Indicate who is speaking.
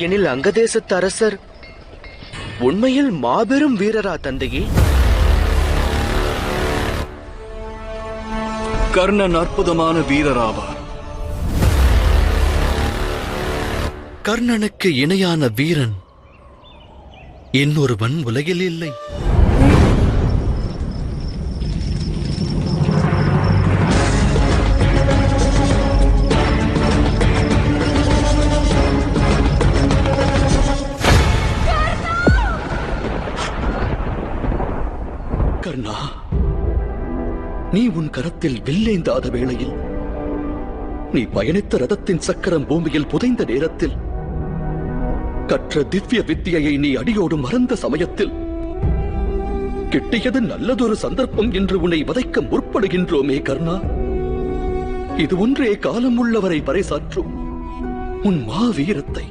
Speaker 1: எனில் அங்கதேசத்து அரசர் உண்மையில் மாபெரும் வீரரா தந்தையே?
Speaker 2: கர்ணன் அற்புதமான வீரராவார்.
Speaker 3: கர்ணனுக்கு இணையான வீரன் இன்னொருவன் உலகில் இல்லை.
Speaker 4: கர்ணா, நீ உன் கரத்தில் வில்லேந்தாத வேளையில், நீ பயணித்த ரதத்தின் சக்கரம் பூமியில் புதைந்த நேரத்தில், கற்ற திவ்ய வித்தியை நீ அடியோடு மறந்த சமயத்தில், கிட்டியது நல்லதொரு சந்தர்ப்பம் என்று உன்னை வதைக்க முற்படுகின்றோமே கர்ணா. இது ஒன்றே காலம் உள்ளவரை பறைசாற்றும் உன் மாவீரத்தை.